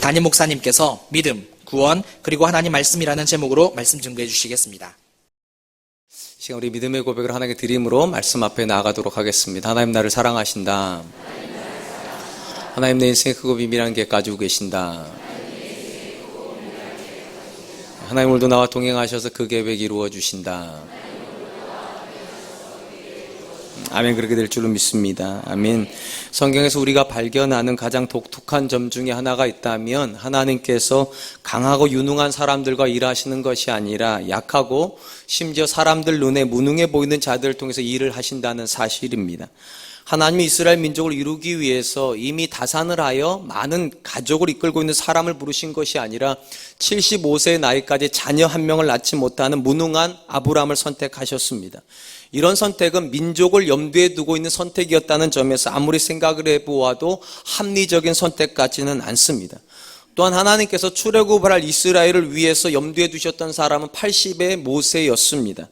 담임 목사님께서 믿음, 구원, 그리고 하나님 말씀이라는 제목으로 말씀 증거해 주시겠습니다. 시간 우리 믿음의 고백을 하나님께 드림으로 말씀 앞에 나아가도록 하겠습니다. 하나님 나를 사랑하신다. 하나님 내 인생의 크고 비밀한 계획 가지고 계신다. 하나님 오늘도 나와 동행하셔서 그 계획 이루어 주신다. 아멘. 그렇게 될 줄로 믿습니다. 아멘. 성경에서 우리가 발견하는 가장 독특한 점 중에 하나가 있다면 하나님께서 강하고 유능한 사람들과 일하시는 것이 아니라 약하고 심지어 사람들 눈에 무능해 보이는 자들을 통해서 일을 하신다는 사실입니다. 하나님이 이스라엘 민족을 이루기 위해서 이미 다산을 하여 많은 가족을 이끌고 있는 사람을 부르신 것이 아니라 75세의 나이까지 자녀 한 명을 낳지 못하는 무능한 아브라함을 선택하셨습니다. 이런 선택은 민족을 염두에 두고 있는 선택이었다는 점에서 아무리 생각을 해보아도 합리적인 선택 같지는 않습니다. 또한 하나님께서 출애굽을 할 이스라엘을 위해서 염두에 두셨던 사람은 80의 모세였습니다.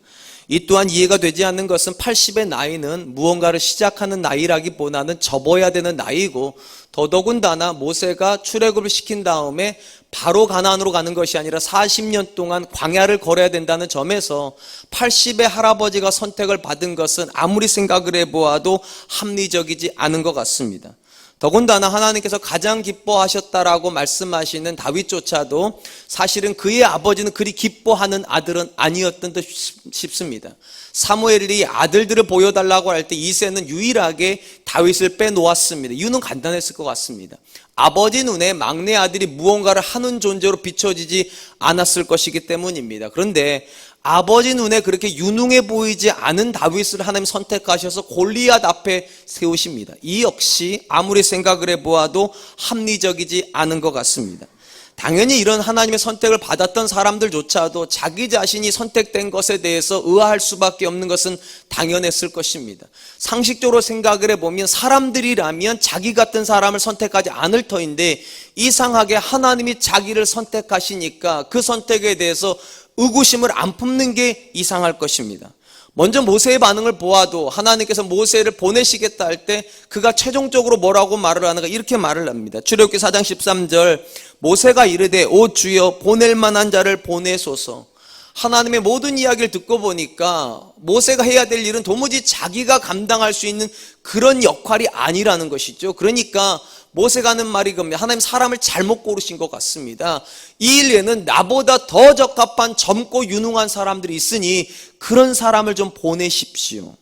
이 또한 이해가 되지 않는 것은 80의 나이는 무언가를 시작하는 나이라기보다는 접어야 되는 나이고, 더더군다나 모세가 출애굽을 시킨 다음에 바로 가나안으로 가는 것이 아니라 40년 동안 광야를 걸어야 된다는 점에서 80의 할아버지가 선택을 받은 것은 아무리 생각을 해보아도 합리적이지 않은 것 같습니다. 더군다나 하나님께서 가장 기뻐하셨다라고 말씀하시는 다윗조차도 사실은 그의 아버지는 그리 기뻐하는 아들은 아니었던 듯 싶습니다. 사무엘이 아들들을 보여달라고 할 때 이새는 유일하게 다윗을 빼놓았습니다. 이유는 간단했을 것 같습니다. 아버지 눈에 막내 아들이 무언가를 하는 존재로 비춰지지 않았을 것이기 때문입니다. 그런데 아버지 눈에 그렇게 유능해 보이지 않은 다윗을 하나님 선택하셔서 골리앗 앞에 세우십니다. 이 역시 아무리 생각을 해보아도 합리적이지 않은 것 같습니다. 당연히 이런 하나님의 선택을 받았던 사람들조차도 자기 자신이 선택된 것에 대해서 의아할 수밖에 없는 것은 당연했을 것입니다. 상식적으로 생각을 해보면 사람들이라면 자기 같은 사람을 선택하지 않을 터인데 이상하게 하나님이 자기를 선택하시니까 그 선택에 대해서 의구심을 안 품는 게 이상할 것입니다. 먼저 모세의 반응을 보아도 하나님께서 모세를 보내시겠다 할 때 그가 최종적으로 뭐라고 말을 하는가, 이렇게 말을 합니다. 출애굽기 4장 13절, 모세가 이르되 오 주여 보낼 만한 자를 보내소서. 하나님의 모든 이야기를 듣고 보니까 모세가 해야 될 일은 도무지 자기가 감당할 수 있는 그런 역할이 아니라는 것이죠. 그러니까 모세가 하는 말이 겁니다. 하나님 사람을 잘못 고르신 것 같습니다. 이 일에는 나보다 더 적합한 젊고 유능한 사람들이 있으니 그런 사람을 좀 보내십시오.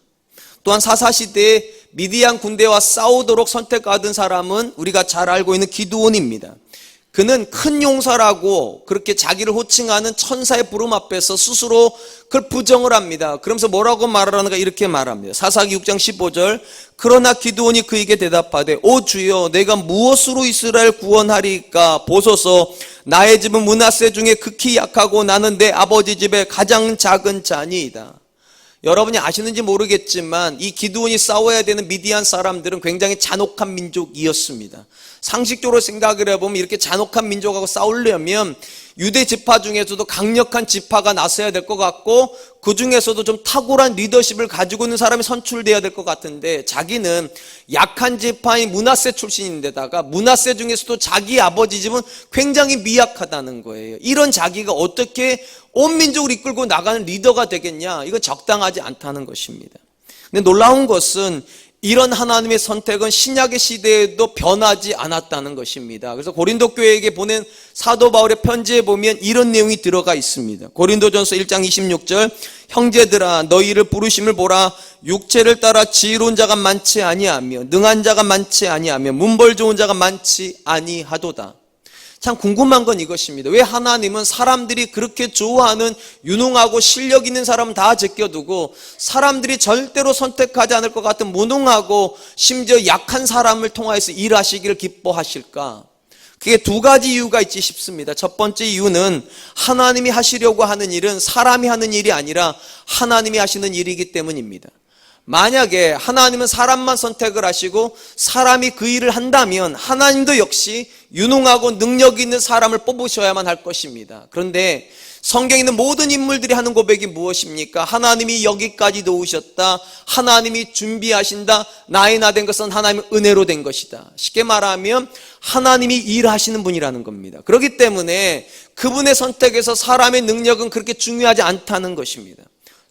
또한 사사시대에 미디안 군대와 싸우도록 선택받은 사람은 우리가 잘 알고 있는 기드온입니다. 그는 큰 용사라고 그렇게 자기를 호칭하는 천사의 부름 앞에서 스스로 그걸 부정을 합니다. 그러면서 뭐라고 말을 하는가, 이렇게 말합니다. 사사기 6장 15절, 그러나 기드온이 그에게 대답하되 오 주여 내가 무엇으로 이스라엘 구원하리까? 보소서 나의 집은 므낫세 중에 극히 약하고 나는 내 아버지 집에 가장 작은 자니이다. 여러분이 아시는지 모르겠지만 이 기드온이 싸워야 되는 미디안 사람들은 굉장히 잔혹한 민족이었습니다. 상식적으로 생각을 해보면 이렇게 잔혹한 민족하고 싸우려면 유대 지파 중에서도 강력한 지파가 나서야 될 것 같고 그 중에서도 좀 탁월한 리더십을 가지고 있는 사람이 선출돼야 될 것 같은데 자기는 약한 지파인 므낫세 출신인데다가 므낫세 중에서도 자기 아버지 집은 굉장히 미약하다는 거예요. 이런 자기가 어떻게 온 민족을 이끌고 나가는 리더가 되겠냐, 이건 적당하지 않다는 것입니다. 근데 놀라운 것은 이런 하나님의 선택은 신약의 시대에도 변하지 않았다는 것입니다. 그래서 고린도 교회에게 보낸 사도 바울의 편지에 보면 이런 내용이 들어가 있습니다. 고린도전서 1장 26절, 형제들아 너희를 부르심을 보라. 육체를 따라 지혜로운 자가 많지 아니하며 능한 자가 많지 아니하며 문벌 좋은 자가 많지 아니하도다. 참 궁금한 건 이것입니다. 왜 하나님은 사람들이 그렇게 좋아하는 유능하고 실력 있는 사람은 다 제껴두고 사람들이 절대로 선택하지 않을 것 같은 무능하고 심지어 약한 사람을 통하여서 일하시기를 기뻐하실까? 그게 두 가지 이유가 있지 싶습니다. 첫 번째 이유는 하나님이 하시려고 하는 일은 사람이 하는 일이 아니라 하나님이 하시는 일이기 때문입니다. 만약에 하나님은 사람만 선택을 하시고 사람이 그 일을 한다면 하나님도 역시 유능하고 능력 있는 사람을 뽑으셔야만 할 것입니다. 그런데 성경에 있는 모든 인물들이 하는 고백이 무엇입니까? 하나님이 여기까지 놓으셨다. 하나님이 준비하신다. 나의 나 된 것은 하나님의 은혜로 된 것이다. 쉽게 말하면 하나님이 일하시는 분이라는 겁니다. 그렇기 때문에 그분의 선택에서 사람의 능력은 그렇게 중요하지 않다는 것입니다.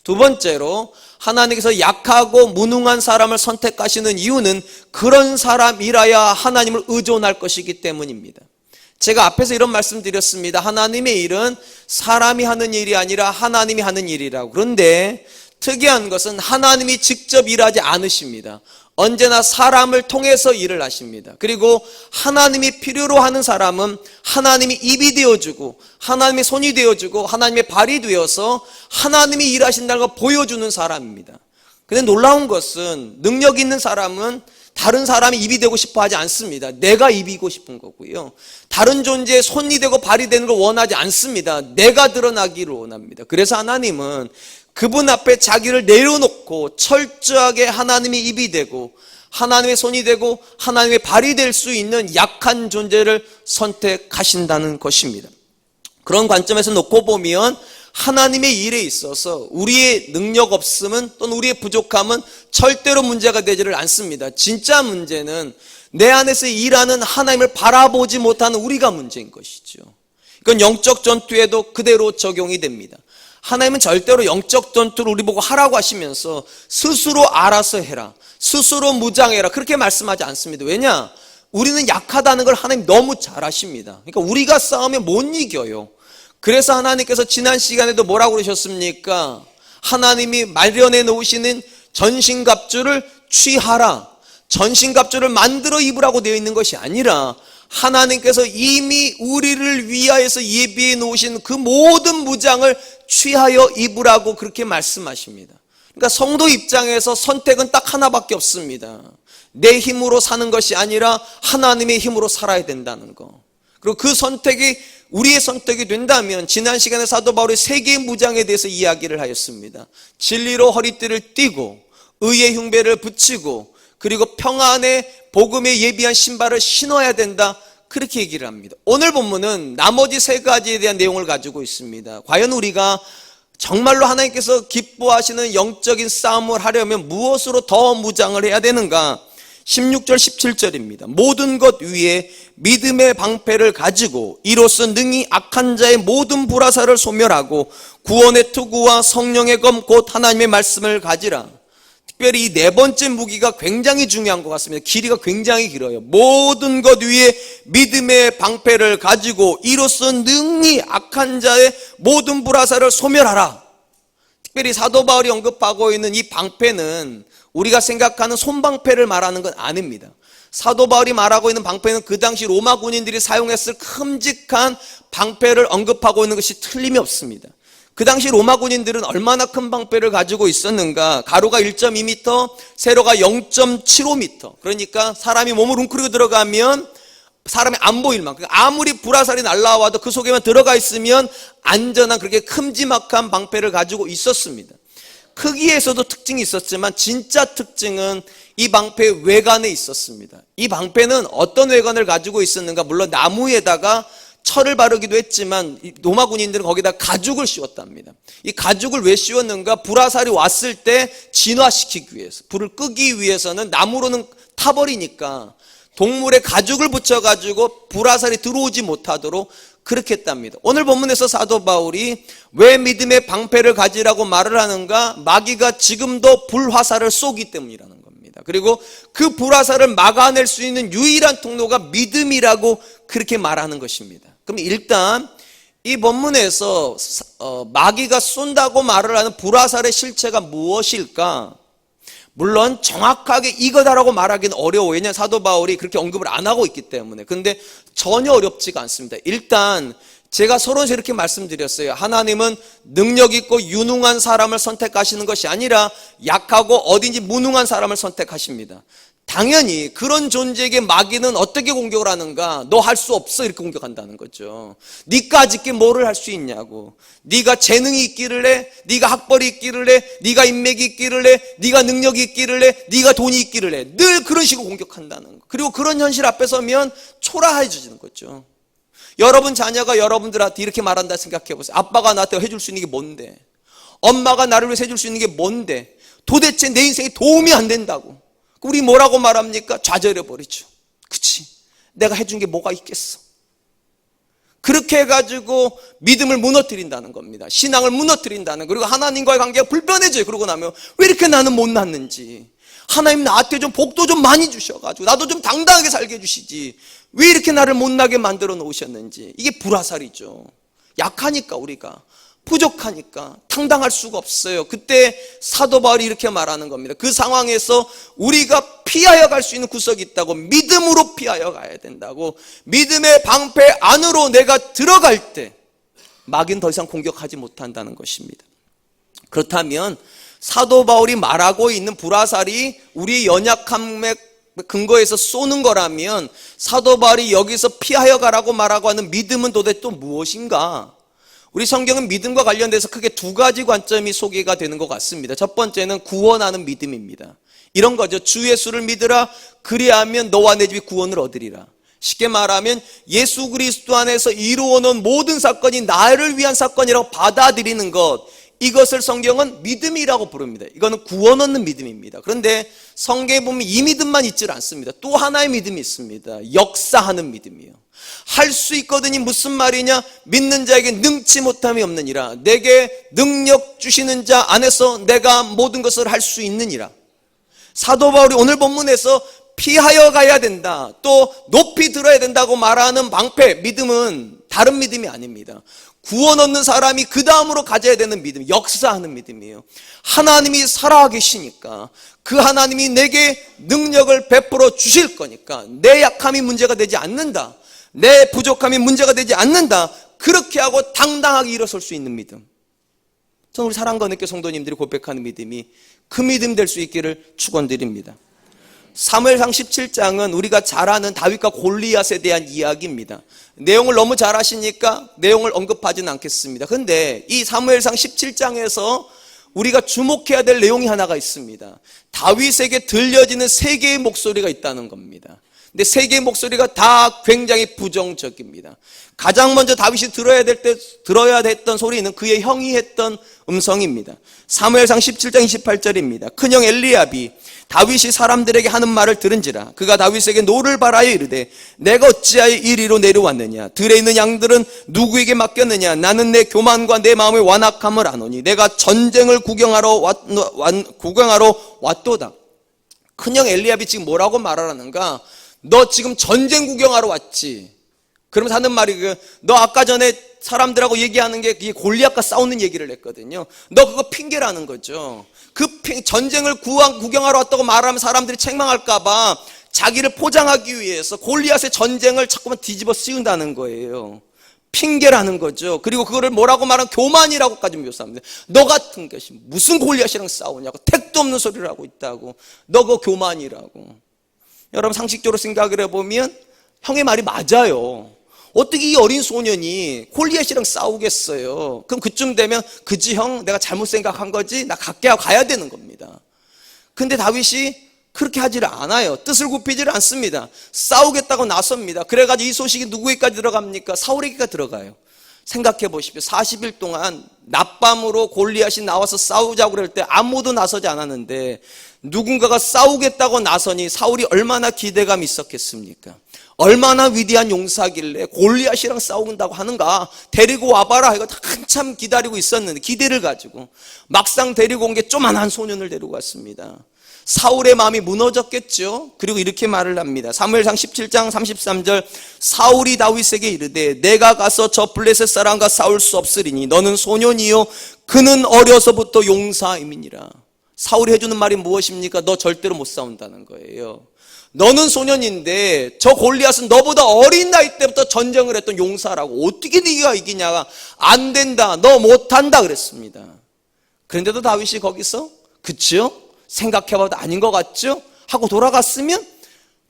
두 번째로 하나님께서 약하고 무능한 사람을 선택하시는 이유는 그런 사람이라야 하나님을 의존할 것이기 때문입니다. 제가 앞에서 이런 말씀 드렸습니다. 하나님의 일은 사람이 하는 일이 아니라 하나님이 하는 일이라고. 그런데 특이한 것은 하나님이 직접 일하지 않으십니다. 언제나 사람을 통해서 일을 하십니다. 그리고 하나님이 필요로 하는 사람은 하나님이 입이 되어주고 하나님의 손이 되어주고 하나님의 발이 되어서 하나님이 일하신다는 걸 보여주는 사람입니다. 근데 놀라운 것은 능력 있는 사람은 다른 사람이 입이 되고 싶어 하지 않습니다. 내가 입이고 싶은 거고요. 다른 존재의 손이 되고 발이 되는 걸 원하지 않습니다. 내가 드러나기를 원합니다. 그래서 하나님은 그분 앞에 자기를 내려놓고 철저하게 하나님의 입이 되고 하나님의 손이 되고 하나님의 발이 될 수 있는 약한 존재를 선택하신다는 것입니다. 그런 관점에서 놓고 보면 하나님의 일에 있어서 우리의 능력 없음은 또는 우리의 부족함은 절대로 문제가 되지를 않습니다. 진짜 문제는 내 안에서 일하는 하나님을 바라보지 못하는 우리가 문제인 것이죠. 이건 영적 전투에도 그대로 적용이 됩니다. 하나님은 절대로 영적 전투를 우리 보고 하라고 하시면서 스스로 알아서 해라, 스스로 무장해라 그렇게 말씀하지 않습니다. 왜냐? 우리는 약하다는 걸 하나님 너무 잘 아십니다. 그러니까 우리가 싸우면 못 이겨요. 그래서 하나님께서 지난 시간에도 뭐라고 그러셨습니까? 하나님이 마련해 놓으시는 전신갑주를 취하라. 전신갑주를 만들어 입으라고 되어 있는 것이 아니라 하나님께서 이미 우리를 위하여서 예비해 놓으신 그 모든 무장을 취하여 입으라고 그렇게 말씀하십니다. 그러니까 성도 입장에서 선택은 딱 하나밖에 없습니다. 내 힘으로 사는 것이 아니라 하나님의 힘으로 살아야 된다는 거. 그리고 그 선택이 우리의 선택이 된다면 지난 시간에 사도 바울이 세 개의 무장에 대해서 이야기를 하였습니다. 진리로 허리띠를 띠고 의의 흉배를 붙이고 그리고 평안의 복음에 예비한 신발을 신어야 된다 그렇게 얘기를 합니다. 오늘 본문은 나머지 세 가지에 대한 내용을 가지고 있습니다. 과연 우리가 정말로 하나님께서 기뻐하시는 영적인 싸움을 하려면 무엇으로 더 무장을 해야 되는가? 16절 17절입니다. 모든 것 위에 믿음의 방패를 가지고 이로써 능히 악한 자의 모든 불화살을 소멸하고 구원의 투구와 성령의 검 곧 하나님의 말씀을 가지라. 특별히 이 네 번째 무기가 굉장히 중요한 것 같습니다. 길이가 굉장히 길어요. 모든 것 위에 믿음의 방패를 가지고 이로써 능히 악한 자의 모든 불화살을 소멸하라. 특별히 사도 바울이 언급하고 있는 이 방패는 우리가 생각하는 손방패를 말하는 건 아닙니다. 사도 바울이 말하고 있는 방패는 그 당시 로마 군인들이 사용했을 큼직한 방패를 언급하고 있는 것이 틀림이 없습니다. 그 당시 로마 군인들은 얼마나 큰 방패를 가지고 있었는가? 가로가 1.2m, 세로가 0.75m. 그러니까 사람이 몸을 웅크리고 들어가면 사람이 안 보일 만큼, 아무리 불화살이 날라와도 그 속에만 들어가 있으면 안전한 그렇게 큼지막한 방패를 가지고 있었습니다. 크기에서도 특징이 있었지만 진짜 특징은 이 방패의 외관에 있었습니다. 이 방패는 어떤 외관을 가지고 있었는가? 물론 나무에다가 철을 바르기도 했지만 로마 군인들은 거기다 가죽을 씌웠답니다. 이 가죽을 왜 씌웠는가? 불화살이 왔을 때 진화시키기 위해서, 불을 끄기 위해서는 나무로는 타버리니까 동물의 가죽을 붙여가지고 불화살이 들어오지 못하도록 그렇게 했답니다. 오늘 본문에서 사도 바울이 왜 믿음의 방패를 가지라고 말을 하는가? 마귀가 지금도 불화살을 쏘기 때문이라는 겁니다. 그리고 그 불화살을 막아낼 수 있는 유일한 통로가 믿음이라고 그렇게 말하는 것입니다. 그럼 일단 이 본문에서 마귀가 쏜다고 말을 하는 불화살의 실체가 무엇일까? 물론 정확하게 이거다라고 말하기는 어려워요. 왜냐하면 사도 바울이 그렇게 언급을 안 하고 있기 때문에. 근데 전혀 어렵지가 않습니다. 일단 제가 서론에서 이렇게 말씀드렸어요. 하나님은 능력 있고 유능한 사람을 선택하시는 것이 아니라 약하고 어딘지 무능한 사람을 선택하십니다. 당연히 그런 존재에게 마귀는 어떻게 공격을 하는가? 너 할 수 없어, 이렇게 공격한다는 거죠. 니까짓 게 뭐를 할 수 있냐고. 네가 재능이 있기를 해, 네가 학벌이 있기를 해, 네가 인맥이 있기를 해, 네가 능력이 있기를 해, 네가 돈이 있기를 해. 늘 그런 식으로 공격한다는 거. 그리고 그런 현실 앞에 서면 초라해지는 거죠. 여러분 자녀가 여러분들한테 이렇게 말한다 생각해 보세요. 아빠가 나한테 해줄 수 있는 게 뭔데? 엄마가 나를 위해서 해줄 수 있는 게 뭔데? 도대체 내 인생에 도움이 안 된다고. 우리 뭐라고 말합니까? 좌절해버리죠. 그치? 내가 해준 게 뭐가 있겠어? 그렇게 해가지고 믿음을 무너뜨린다는 겁니다. 신앙을 무너뜨린다는, 그리고 하나님과의 관계가 불편해져요. 그러고 나면 왜 이렇게 나는 못 났는지, 하나님 나한테 좀 복도 좀 많이 주셔가지고 나도 좀 당당하게 살게 해주시지, 왜 이렇게 나를 못 나게 만들어 놓으셨는지. 이게 불화살이죠. 약하니까, 우리가 부족하니까 당당할 수가 없어요. 그때 사도 바울이 이렇게 말하는 겁니다. 그 상황에서 우리가 피하여 갈 수 있는 구석이 있다고. 믿음으로 피하여 가야 된다고. 믿음의 방패 안으로 내가 들어갈 때 마귀는 더 이상 공격하지 못한다는 것입니다. 그렇다면 사도 바울이 말하고 있는 불화살이 우리 연약함에 근거해서 쏘는 거라면 사도 바울이 여기서 피하여 가라고 말하고 하는 믿음은 도대체 또 무엇인가? 우리 성경은 믿음과 관련돼서 크게 두 가지 관점이 소개가 되는 것 같습니다. 첫 번째는 구원하는 믿음입니다. 이런 거죠. 주 예수를 믿으라, 그리하면 너와 내 집이 구원을 얻으리라. 쉽게 말하면 예수 그리스도 안에서 이루어놓은 모든 사건이 나를 위한 사건이라고 받아들이는 것, 이것을 성경은 믿음이라고 부릅니다. 이거는 구원 얻는 믿음입니다. 그런데 성경에 보면 이 믿음만 있질 않습니다. 또 하나의 믿음이 있습니다. 역사하는 믿음이에요. 할 수 있거든이 무슨 말이냐? 믿는 자에게 능치 못함이 없느니라. 내게 능력 주시는 자 안에서 내가 모든 것을 할 수 있느니라. 사도 바울이 오늘 본문에서 피하여 가야 된다, 또 높이 들어야 된다고 말하는 방패, 믿음은 다른 믿음이 아닙니다. 구원 얻는 사람이 그 다음으로 가져야 되는 믿음, 역사하는 믿음이에요. 하나님이 살아계시니까 그 하나님이 내게 능력을 베풀어 주실 거니까 내 약함이 문제가 되지 않는다, 내 부족함이 문제가 되지 않는다, 그렇게 하고 당당하게 일어설 수 있는 믿음. 저는 우리 사랑과 느껴 성도님들이 고백하는 믿음이 그 믿음 될 수 있기를 축원드립니다. 사무엘상 17장은 우리가 잘 아는 다윗과 골리앗에 대한 이야기입니다. 내용을 너무 잘 아시니까 내용을 언급하지는 않겠습니다. 그런데 이 사무엘상 17장에서 우리가 주목해야 될 내용이 하나가 있습니다. 다윗에게 들려지는 세 개의 목소리가 있다는 겁니다. 근데 세 개의 목소리가 다 굉장히 부정적입니다. 가장 먼저 다윗이 들어야 됐던 소리는 그의 형이 했던 음성입니다. 사무엘상 17장 28절입니다. 큰형 엘리압이 다윗이 사람들에게 하는 말을 들은지라. 그가 다윗에게 노를 바라여 이르되 내가 어찌하여 이리로 내려왔느냐? 들에 있는 양들은 누구에게 맡겼느냐? 나는 내 교만과 내 마음의 완악함을 아노니 내가 전쟁을 구경하러 왔도다. 큰형 엘리압이 지금 뭐라고 말하라는가? 너 지금 전쟁 구경하러 왔지? 그러면서 하는 말이 너 아까 전에 사람들하고 얘기하는 게 골리앗과 싸우는 얘기를 했거든요. 너 그거 핑계라는 거죠. 그 전쟁을 구경하러 왔다고 말하면 사람들이 책망할까봐 자기를 포장하기 위해서 골리앗의 전쟁을 자꾸만 뒤집어 씌운다는 거예요. 핑계라는 거죠. 그리고 그거를 뭐라고 말하면 교만이라고까지 묘사합니다. 너 같은 것이 무슨 골리앗이랑 싸우냐고, 택도 없는 소리를 하고 있다고, 너 그거 교만이라고. 여러분 상식적으로 생각을 해보면 형의 말이 맞아요. 어떻게 이 어린 소년이 골리앗이랑 싸우겠어요? 그럼 그쯤 되면 그지 형, 내가 잘못 생각한 거지, 나 갈게 하고 가야 되는 겁니다. 근데 다윗이 그렇게 하지를 않아요. 뜻을 굽히지를 않습니다. 싸우겠다고 나섭니다. 그래가지고 이 소식이 누구에게까지 들어갑니까? 사울에게가 들어가요. 생각해 보십시오. 40일 동안 낮밤으로 골리앗이 나와서 싸우자고 그럴 때 아무도 나서지 않았는데 누군가가 싸우겠다고 나서니 사울이 얼마나 기대감이 있었겠습니까? 얼마나 위대한 용사길래 골리앗이랑 싸운다고 하는가, 데리고 와봐라 이거 한참 기다리고 있었는데, 기대를 가지고 막상 데리고 온 게 조만한 소년을 데리고 왔습니다. 사울의 마음이 무너졌겠죠. 그리고 이렇게 말을 합니다. 사무엘상 17장 33절 사울이 다윗에게 이르되 내가 가서 저 블레셋 사람과 싸울 수 없으리니 너는 소년이요 그는 어려서부터 용사임이니라. 사울이 해주는 말이 무엇입니까? 너 절대로 못 싸운다는 거예요. 너는 소년인데 저 골리앗은 너보다 어린 나이 때부터 전쟁을 했던 용사라고, 어떻게 네가 이기냐가 안 된다, 너 못한다 그랬습니다. 그런데도 다윗이 거기서 그쵸? 생각해봐도 아닌 것 같죠? 하고 돌아갔으면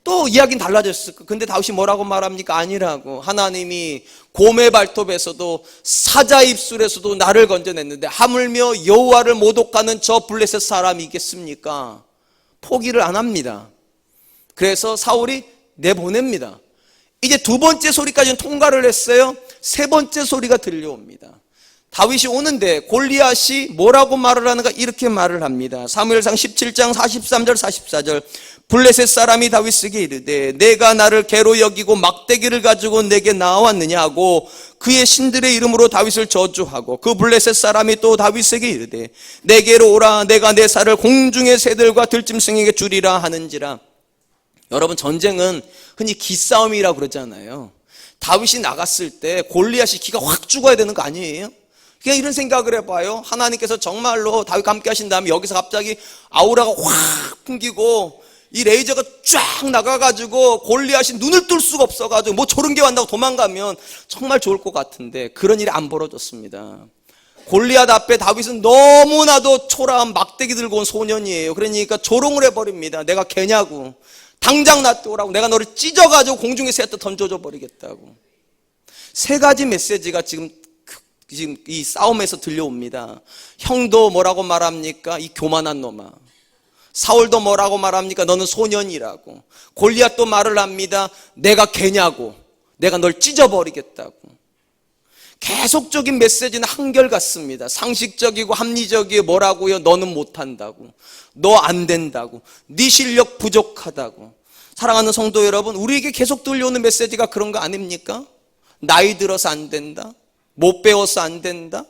또 이야기는 달라졌을 거예요. 근데 다윗이 뭐라고 말합니까? 아니라고. 하나님이 곰의 발톱에서도 사자 입술에서도 나를 건져냈는데 하물며 여호와를 모독하는 저 블레셋 사람이 있겠습니까? 포기를 안 합니다. 그래서 사울이 내보냅니다. 이제 두 번째 소리까지는 통과를 했어요. 세 번째 소리가 들려옵니다. 다윗이 오는데 골리앗이 뭐라고 말을 하는가? 이렇게 말을 합니다. 사무엘상 17장 43절 44절 블레셋 사람이 다윗에게 이르되 내가 나를 개로 여기고 막대기를 가지고 내게 나왔느냐 하고 그의 신들의 이름으로 다윗을 저주하고 그 블레셋 사람이 또 다윗에게 이르되 내게로 오라 내가 내 살을 공중의 새들과 들짐승에게 주리라 하는지라. 여러분, 전쟁은 흔히 기싸움이라고 그러잖아요. 다윗이 나갔을 때 골리앗이 기가 확 죽어야 되는 거 아니에요? 그냥 이런 생각을 해봐요. 하나님께서 정말로 다윗과 함께 하신 다음에 여기서 갑자기 아우라가 확 풍기고 이 레이저가 쫙 나가가지고 골리앗이 눈을 뜰 수가 없어가지고 뭐 저런 게 왔다고 도망가면 정말 좋을 것 같은데 그런 일이 안 벌어졌습니다. 골리앗 앞에 다윗은 너무나도 초라한 막대기 들고 온 소년이에요. 그러니까 조롱을 해버립니다. 내가 개냐고. 당장 나한테 오라고. 내가 너를 찢어가지고 공중에 새한테 던져줘 버리겠다고. 세 가지 메시지가 지금 이 싸움에서 들려옵니다. 형도 뭐라고 말합니까? 이 교만한 놈아. 사울도 뭐라고 말합니까? 너는 소년이라고. 골리앗도 말을 합니다. 내가 개냐고. 내가 널 찢어버리겠다고. 계속적인 메시지는 한결같습니다. 상식적이고 합리적이고 뭐라고요? 너는 못한다고. 너 안 된다고. 네 실력 부족하다고. 사랑하는 성도 여러분, 우리에게 계속 들려오는 메시지가 그런 거 아닙니까? 나이 들어서 안 된다. 못 배워서 안 된다.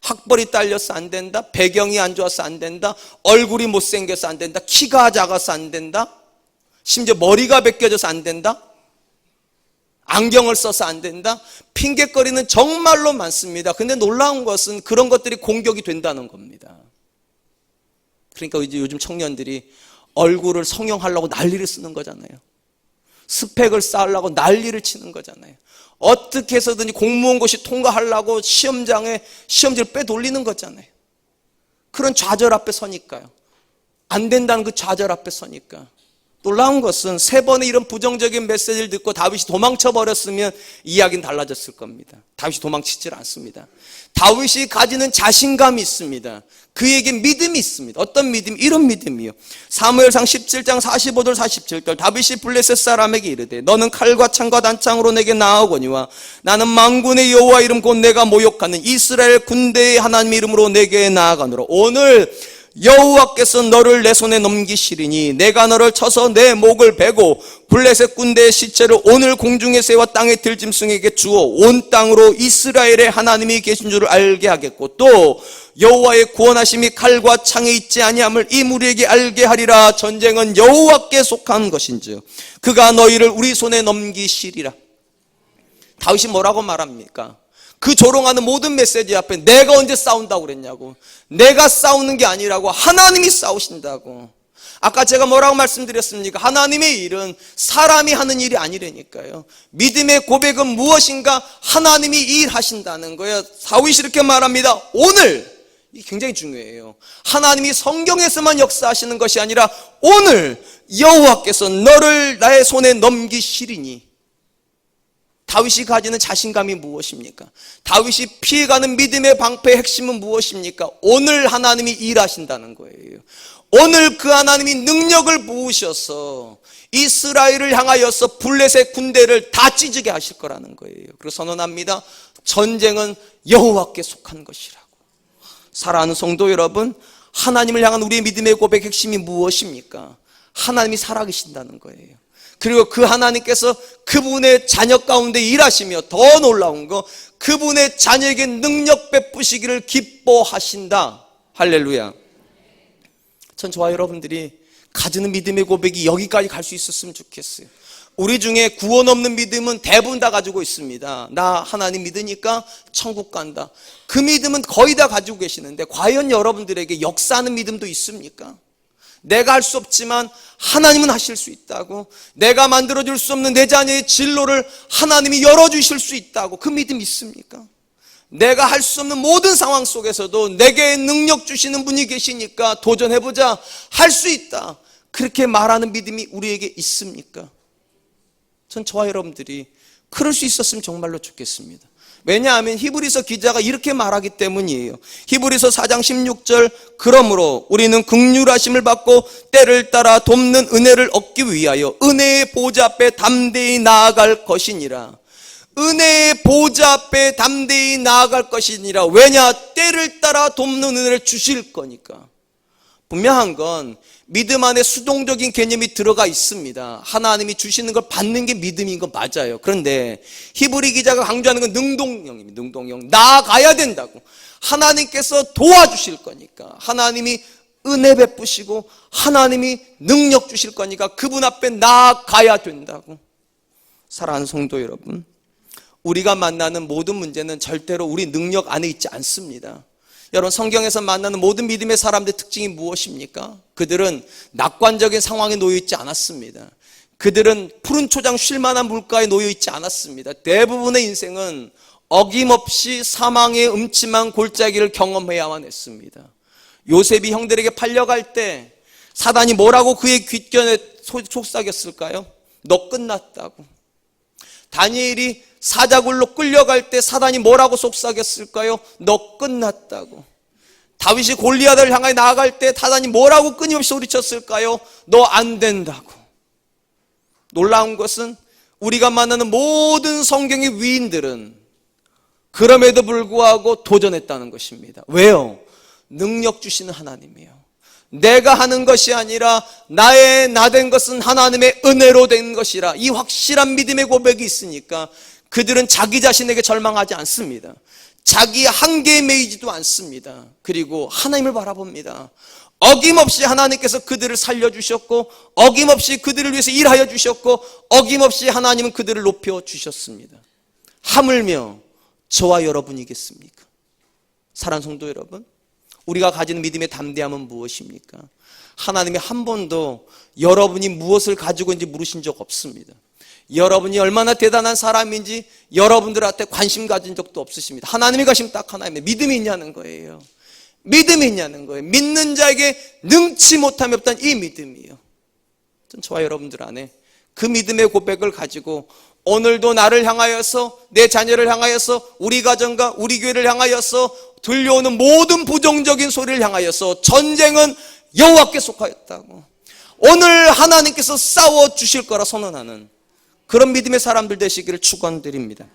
학벌이 딸려서 안 된다. 배경이 안 좋아서 안 된다. 얼굴이 못생겨서 안 된다. 키가 작아서 안 된다. 심지어 머리가 벗겨져서 안 된다. 안경을 써서 안 된다. 핑계거리는 정말로 많습니다. 근데 놀라운 것은 그런 것들이 공격이 된다는 겁니다. 그러니까 이제 요즘 청년들이 얼굴을 성형하려고 난리를 쓰는 거잖아요. 스펙을 쌓으려고 난리를 치는 거잖아요. 어떻게 해서든지 공무원고시 통과하려고 시험지를 빼돌리는 거잖아요. 그런 좌절 앞에 서니까요. 안 된다는 그 좌절 앞에 서니까. 놀라운 것은 세 번의 이런 부정적인 메시지를 듣고 다윗이 도망쳐버렸으면 이야기는 달라졌을 겁니다. 다윗이 도망치질 않습니다. 다윗이 가지는 자신감이 있습니다. 그에게 믿음이 있습니다. 어떤 믿음? 이런 믿음이요. 사무엘상 17장 45절 47절 다윗이 블레셋 사람에게 이르되 너는 칼과 창과 단창으로 내게 나아오거니와 나는 만군의 여호와 이름 곧 내가 모욕하는 이스라엘 군대의 하나님 이름으로 내게 나아가노라. 오늘 여호와께서 너를 내 손에 넘기시리니 내가 너를 쳐서 내 목을 베고 블레셋 군대의 시체를 오늘 공중의 새와 땅의 들짐승에게 주어 온 땅으로 이스라엘의 하나님이 계신 줄을 알게 하겠고 또 여호와의 구원하심이 칼과 창에 있지 아니함을 이 무리에게 알게 하리라. 전쟁은 여호와께 속한 것인즉 그가 너희를 우리 손에 넘기시리라. 다윗이 뭐라고 말합니까? 그 조롱하는 모든 메시지 앞에 내가 언제 싸운다고 그랬냐고. 내가 싸우는 게 아니라고. 하나님이 싸우신다고. 아까 제가 뭐라고 말씀드렸습니까? 하나님의 일은 사람이 하는 일이 아니라니까요. 믿음의 고백은 무엇인가? 하나님이 일하신다는 거예요. 다윗이 이렇게 말합니다. 오늘, 이게 굉장히 중요해요. 하나님이 성경에서만 역사하시는 것이 아니라 오늘 여호와께서 너를 나의 손에 넘기시리니. 다윗이 가지는 자신감이 무엇입니까? 다윗이 피해가는 믿음의 방패의 핵심은 무엇입니까? 오늘 하나님이 일하신다는 거예요. 오늘 그 하나님이 능력을 부으셔서 이스라엘을 향하여서 블레셋 군대를 다 찢게 하실 거라는 거예요. 그리고 선언합니다. 전쟁은 여호와께 속한 것이라고. 사랑하는 성도 여러분, 하나님을 향한 우리의 믿음의 고백 핵심이 무엇입니까? 하나님이 살아계신다는 거예요. 그리고 그 하나님께서 그분의 자녀 가운데 일하시며 더 놀라운 거 그분의 자녀에게 능력 베푸시기를 기뻐하신다. 할렐루야. 전 저와 여러분들이 가지는 믿음의 고백이 여기까지 갈 수 있었으면 좋겠어요. 우리 중에 구원 없는 믿음은 대부분 다 가지고 있습니다. 나 하나님 믿으니까 천국 간다. 그 믿음은 거의 다 가지고 계시는데 과연 여러분들에게 역사하는 믿음도 있습니까? 내가 할 수 없지만 하나님은 하실 수 있다고. 내가 만들어줄 수 없는 내 자녀의 진로를 하나님이 열어주실 수 있다고. 그 믿음 있습니까? 내가 할 수 없는 모든 상황 속에서도 내게 능력 주시는 분이 계시니까 도전해보자. 할 수 있다. 그렇게 말하는 믿음이 우리에게 있습니까? 전 저와 여러분들이 그럴 수 있었으면 정말로 좋겠습니다. 왜냐하면 히브리서 기자가 이렇게 말하기 때문이에요. 히브리서 4장 16절, 그러므로 우리는 긍휼하심을 받고 때를 따라 돕는 은혜를 얻기 위하여 은혜의 보좌 앞에 담대히 나아갈 것이니라. 은혜의 보좌 앞에 담대히 나아갈 것이니라. 왜냐? 때를 따라 돕는 은혜를 주실 거니까. 분명한 건 믿음 안에 수동적인 개념이 들어가 있습니다. 하나님이 주시는 걸 받는 게 믿음인 건 맞아요. 그런데 히브리 기자가 강조하는 건 능동형입니다. 능동형. 나아가야 된다고. 하나님께서 도와주실 거니까. 하나님이 은혜 베푸시고 하나님이 능력 주실 거니까 그분 앞에 나아가야 된다고. 사랑하는 성도 여러분, 우리가 만나는 모든 문제는 절대로 우리 능력 안에 있지 않습니다. 여러분, 성경에서 만나는 모든 믿음의 사람들의 특징이 무엇입니까? 그들은 낙관적인 상황에 놓여 있지 않았습니다. 그들은 푸른 초장 쉴 만한 물가에 놓여 있지 않았습니다. 대부분의 인생은 어김없이 사망의 음침한 골짜기를 경험해야만 했습니다. 요셉이 형들에게 팔려갈 때 사단이 뭐라고 그의 귓견에 속삭였을까요? 너 끝났다고. 다니엘이 사자굴로 끌려갈 때 사단이 뭐라고 속삭였을까요? 너 끝났다고. 다윗이 골리앗을 향해 나아갈 때 사단이 뭐라고 끊임없이 소리쳤을까요? 너 안 된다고. 놀라운 것은 우리가 만나는 모든 성경의 위인들은 그럼에도 불구하고 도전했다는 것입니다. 왜요? 능력 주시는 하나님이에요. 내가 하는 것이 아니라 나의 나된 것은 하나님의 은혜로 된 것이라. 이 확실한 믿음의 고백이 있으니까 그들은 자기 자신에게 절망하지 않습니다. 자기 한계에 매이지도 않습니다. 그리고 하나님을 바라봅니다. 어김없이 하나님께서 그들을 살려주셨고 어김없이 그들을 위해서 일하여 주셨고 어김없이 하나님은 그들을 높여주셨습니다. 하물며 저와 여러분이겠습니까? 사랑하는 성도 여러분, 우리가 가지는 믿음의 담대함은 무엇입니까? 하나님이 한 번도 여러분이 무엇을 가지고 있는지 물으신 적 없습니다. 여러분이 얼마나 대단한 사람인지 여러분들한테 관심 가진 적도 없으십니다. 하나님이 가시면 딱 하나입니다. 믿음이 있냐는 거예요. 믿음이 있냐는 거예요. 믿는 자에게 능치 못함이 없다는 이 믿음이에요. 저와 여러분들 안에 그 믿음의 고백을 가지고 오늘도 나를 향하여서, 내 자녀를 향하여서, 우리 가정과 우리 교회를 향하여서 들려오는 모든 부정적인 소리를 향하여서 전쟁은 여호와께 속하였다고, 오늘 하나님께서 싸워주실 거라 선언하는 그런 믿음의 사람들 되시기를 축원드립니다.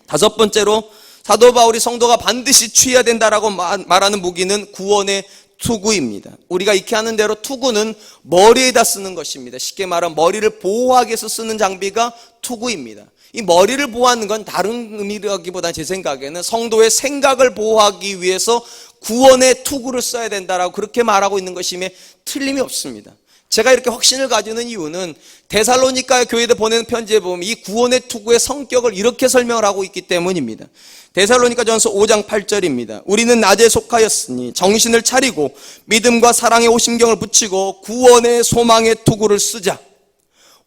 다섯 번째로 사도 바울이 성도가 반드시 취해야 된다라고 말하는 무기는 구원의 투구입니다. 우리가 익히 하는 대로 투구는 머리에다 쓰는 것입니다. 쉽게 말하면 머리를 보호하기 위해서 쓰는 장비가 투구입니다. 이 머리를 보호하는 건 다른 의미라기보다 제 생각에는 성도의 생각을 보호하기 위해서 구원의 투구를 써야 된다라고 그렇게 말하고 있는 것임에 틀림이 없습니다. 제가 이렇게 확신을 가지는 이유는 데살로니가 교회에 보내는 편지에 보면 이 구원의 투구의 성격을 이렇게 설명을 하고 있기 때문입니다. 데살로니가전서 5장 8절입니다. 우리는 낮에 속하였으니 정신을 차리고 믿음과 사랑의 오심경을 붙이고 구원의 소망의 투구를 쓰자.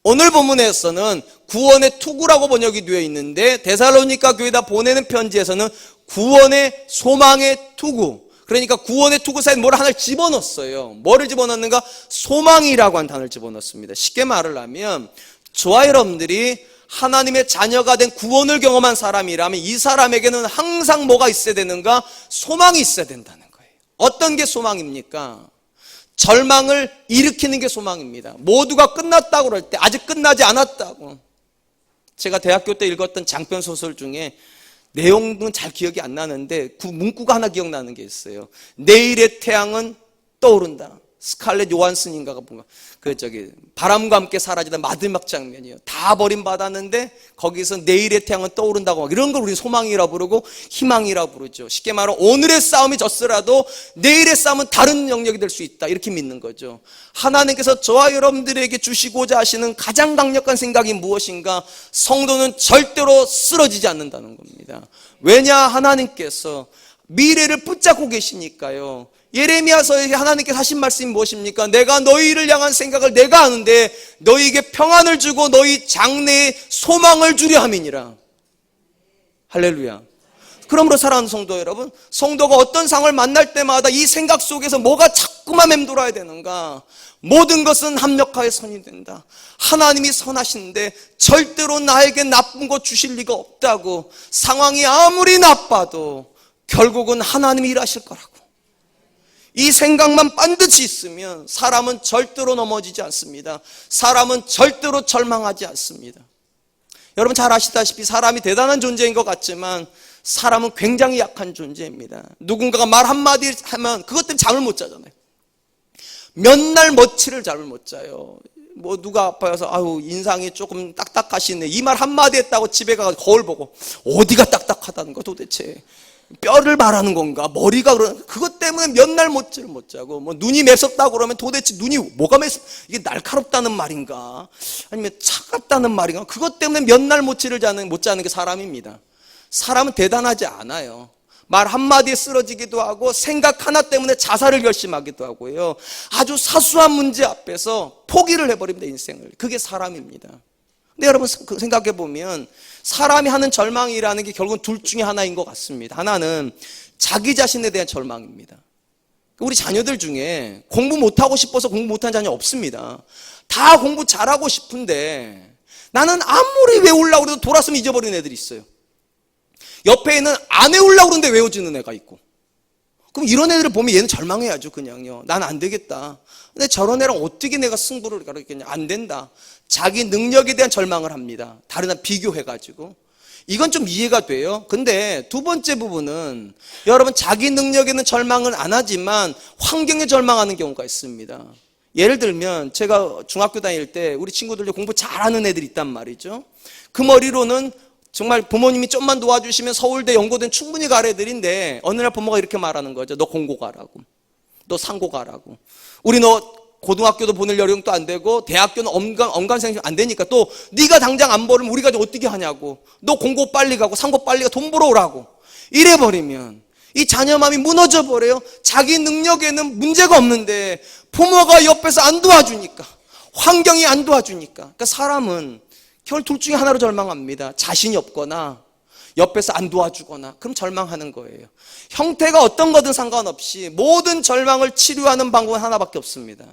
오늘 본문에서는 구원의 투구라고 번역이 되어 있는데 데살로니가 교회에다 보내는 편지에서는 구원의 소망의 투구, 그러니까 구원의 투구 사이에 뭘 하나를 집어넣었어요. 뭐를 집어넣는가? 소망이라고 한 단어를 집어넣습니다. 쉽게 말을 하면 저와 여러분들이 하나님의 자녀가 된 구원을 경험한 사람이라면 이 사람에게는 항상 뭐가 있어야 되는가? 소망이 있어야 된다는 거예요. 어떤 게 소망입니까? 절망을 일으키는 게 소망입니다. 모두가 끝났다고 그럴 때 아직 끝나지 않았다고. 제가 대학교 때 읽었던 장편 소설 중에 내용은 잘 기억이 안 나는데 그 문구가 하나 기억나는 게 있어요. 내일의 태양은 떠오른다. 스칼렛 요한슨인가가 뭔가 바람과 함께 사라지던 마지막 장면이에요. 다 버림받았는데 거기서 내일의 태양은 떠오른다고, 이런 걸 우리 소망이라고 부르고 희망이라고 부르죠. 쉽게 말하면 오늘의 싸움이 졌더라도 내일의 싸움은 다른 영역이 될 수 있다, 이렇게 믿는 거죠. 하나님께서 저와 여러분들에게 주시고자 하시는 가장 강력한 생각이 무엇인가? 성도는 절대로 쓰러지지 않는다는 겁니다. 왜냐? 하나님께서 미래를 붙잡고 계시니까요. 예레미야서에 하나님께서 하신 말씀이 무엇입니까? 내가 너희를 향한 생각을 내가 아는데 너희에게 평안을 주고 너희 장래에 소망을 주려 함이니라. 할렐루야. 그러므로 사랑하는 성도 여러분, 성도가 어떤 상황을 만날 때마다 이 생각 속에서 뭐가 자꾸 자꾸만 맴돌아야 되는가? 모든 것은 합력하여 선이 된다. 하나님이 선하신데 절대로 나에게 나쁜 것 주실 리가 없다고. 상황이 아무리 나빠도 결국은 하나님이 일하실 거라고. 이 생각만 반드시 있으면 사람은 절대로 넘어지지 않습니다. 사람은 절대로 절망하지 않습니다. 여러분 잘 아시다시피 사람이 대단한 존재인 것 같지만 사람은 굉장히 약한 존재입니다. 누군가가 말 한마디 하면 그것 때문에 잠을 못 자잖아요. 몇 날 며칠을 잠을 못 자요. 뭐 누가 아파서 아유 인상이 조금 딱딱하시네, 이 말 한마디 했다고 집에 가서 거울 보고 어디가 딱딱하다는 거 도대체, 뼈를 말하는 건가, 머리가 그런, 그것 때문에 몇 날 며칠을 못 자고, 뭐 눈이 맵었다고 그러면 도대체 눈이 뭐가 이게 날카롭다는 말인가 아니면 차갑다는 말인가, 그것 때문에 몇 날 며칠을 못 자는 게 사람입니다. 사람은 대단하지 않아요. 말 한마디에 쓰러지기도 하고 생각 하나 때문에 자살을 결심하기도 하고요. 아주 사소한 문제 앞에서 포기를 해버립니다, 인생을. 그게 사람입니다. 근데 여러분 생각해 보면 사람이 하는 절망이라는 게 결국은 둘 중에 하나인 것 같습니다. 하나는 자기 자신에 대한 절망입니다. 우리 자녀들 중에 공부 못하고 싶어서 공부 못하는 자녀 없습니다. 다 공부 잘하고 싶은데 나는 아무리 외우려고 해도 돌아서면 잊어버리는 애들이 있어요. 옆에는 안 외우려고 그러는데 외워지는 애가 있고. 그럼 이런 애들을 보면 얘는 절망해야죠. 그냥요. 난 안 되겠다. 근데 저런 애랑 어떻게 내가 승부를 가르치겠냐. 안 된다. 자기 능력에 대한 절망을 합니다. 다른 애 비교해가지고. 이건 좀 이해가 돼요. 근데 두 번째 부분은 여러분 자기 능력에는 절망을 안 하지만 환경에 절망하는 경우가 있습니다. 예를 들면 제가 중학교 다닐 때 우리 친구들 중에 공부 잘하는 애들이 있단 말이죠. 그 머리로는 정말 부모님이 좀만 도와주시면 서울대, 연고대는 충분히 갈 애들인데 어느 날 부모가 이렇게 말하는 거죠. 너 공고 가라고. 너 상고 가라고. 우리 너 고등학교도 보낼 여력도 안 되고 대학교는 엄간생심 안 되니까 또 네가 당장 안 벌으면 우리가 어떻게 하냐고. 너 공고 빨리 가고 상고 빨리 가, 돈 벌어오라고. 이래버리면 이 자녀 마음이 무너져 버려요. 자기 능력에는 문제가 없는데 부모가 옆에서 안 도와주니까, 환경이 안 도와주니까. 그러니까 사람은 결국 둘 중에 하나로 절망합니다. 자신이 없거나 옆에서 안 도와주거나. 그럼 절망하는 거예요. 형태가 어떤 거든 상관없이 모든 절망을 치료하는 방법은 하나밖에 없습니다.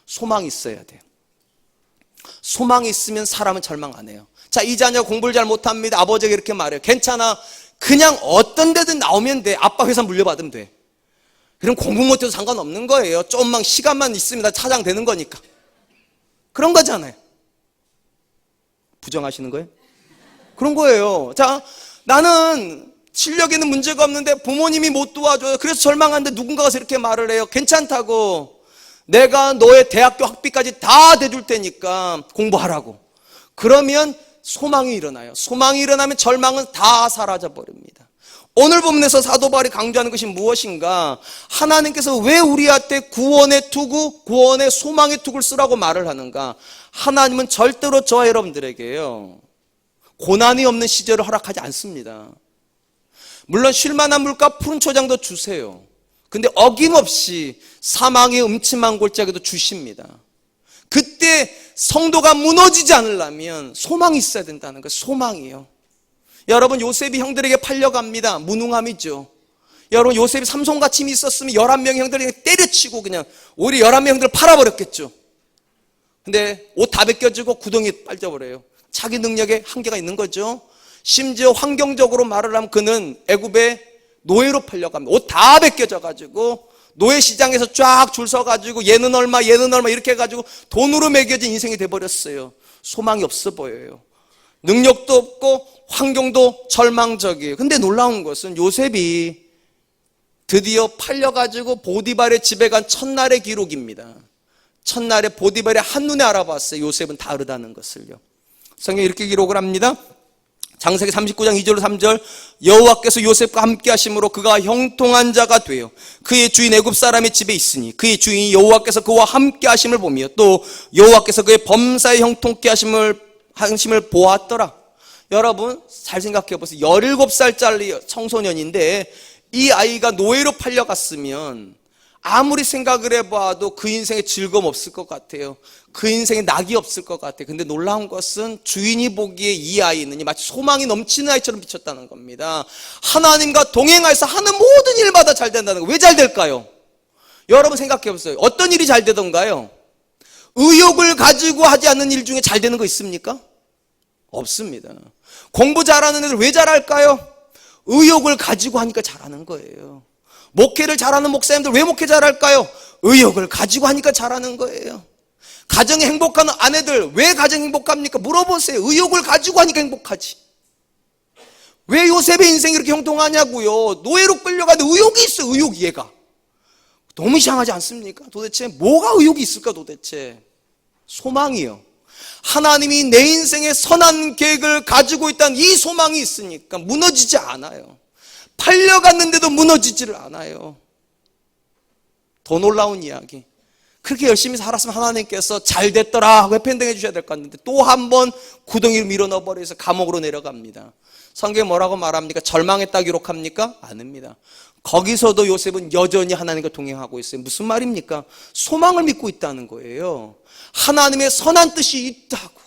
소망이 있어야 돼요. 소망이 있으면 사람은 절망 안 해요. 자, 이 자녀 공부를 잘 못합니다. 아버지가 이렇게 말해요. 괜찮아. 그냥 어떤 데든 나오면 돼. 아빠 회사 물려받으면 돼. 그럼 공부 못해도 상관없는 거예요. 좀만 시간만 있으면 다 차장되는 거니까. 그런 거잖아요. 부정하시는 거예요? 그런 거예요. 자, 나는 실력에는 문제가 없는데 부모님이 못 도와줘요. 그래서 절망하는데 누군가가 이렇게 말을 해요. 괜찮다고. 내가 너의 대학교 학비까지 다 대줄 테니까 공부하라고. 그러면 소망이 일어나요. 소망이 일어나면 절망은 다 사라져 버립니다. 오늘 본문에서 사도 바울이 강조하는 것이 무엇인가? 하나님께서 왜 우리한테 구원의 투구, 구원의 소망의 투구를 쓰라고 말을 하는가? 하나님은 절대로 저와 여러분들에게요, 고난이 없는 시절을 허락하지 않습니다. 물론 쉴만한 물과 푸른 초장도 주세요. 근데 어김없이 사망의 음침한 골짜기도 주십니다. 그때 성도가 무너지지 않으려면 소망이 있어야 된다는 거예요. 소망이요. 여러분 요셉이 형들에게 팔려갑니다. 무능함이죠. 여러분 요셉이 삼손같이 힘이 있었으면 11명의 형들에게 때려치고 그냥 오히려 11명 형들을 팔아버렸겠죠. 근데 옷 다 벗겨지고 구덩이에 빠져버려요. 자기 능력에 한계가 있는 거죠. 심지어 환경적으로 말을 하면 그는 애굽의 노예로 팔려갑니다. 옷 다 벗겨져가지고 노예 시장에서 쫙 줄 서가지고 얘는 얼마 이렇게 해가지고 돈으로 매겨진 인생이 돼버렸어요. 소망이 없어 보여요. 능력도 없고 환경도 절망적이에요. 근데 놀라운 것은 요셉이 드디어 팔려가지고 보디발의 집에 간 첫날의 기록입니다. 첫날에 보디발이 한눈에 알아봤어요. 요셉은 다르다는 것을요. 성경에 이렇게 기록을 합니다. 창세기 39장 2절 3절 여호와께서 요셉과 함께 하심으로 그가 형통한 자가 되어 그의 주인 애굽 사람의 집에 있으니 그의 주인이 여호와께서 그와 함께 하심을 보며 또 여호와께서 그의 범사에 형통케 하심을 보았더라. 여러분 잘 생각해 보세요. 17살짜리 청소년인데 이 아이가 노예로 팔려갔으면 아무리 생각을 해봐도 그 인생에 즐거움 없을 것 같아요. 그 인생에 낙이 없을 것 같아요. 근데 놀라운 것은 주인이 보기에 이 아이는 마치 소망이 넘치는 아이처럼 비쳤다는 겁니다. 하나님과 동행하여서 하는 모든 일마다 잘 된다는 거예요. 왜 잘 될까요? 여러분 생각해 보세요. 어떤 일이 잘 되던가요? 의욕을 가지고 하지 않는 일 중에 잘 되는 거 있습니까? 없습니다. 공부 잘하는 애들 왜 잘할까요? 의욕을 가지고 하니까 잘하는 거예요. 목회를 잘하는 목사님들 왜 목회 잘할까요? 의욕을 가지고 하니까 잘하는 거예요. 가정이 행복한 아내들 왜 가정 행복합니까? 물어보세요. 의욕을 가지고 하니까 행복하지. 왜 요셉의 인생이 이렇게 형통하냐고요. 노예로 끌려가는데 의욕이 있어. 의욕 얘가 너무 이상하지 않습니까? 도대체 뭐가 의욕이 있을까 도대체? 소망이요. 하나님이 내 인생에 선한 계획을 가지고 있다는 이 소망이 있으니까 무너지지 않아요. 팔려갔는데도 무너지지를 않아요. 더 놀라운 이야기. 그렇게 열심히 살았으면 하나님께서 잘 됐더라 하고 해편등해 주셔야 될 것 같은데 또 한 번 구덩이를 밀어 넣어버려서 감옥으로 내려갑니다. 성경에 뭐라고 말합니까? 절망했다 기록합니까? 아닙니다. 거기서도 요셉은 여전히 하나님과 동행하고 있어요. 무슨 말입니까? 소망을 믿고 있다는 거예요. 하나님의 선한 뜻이 있다고.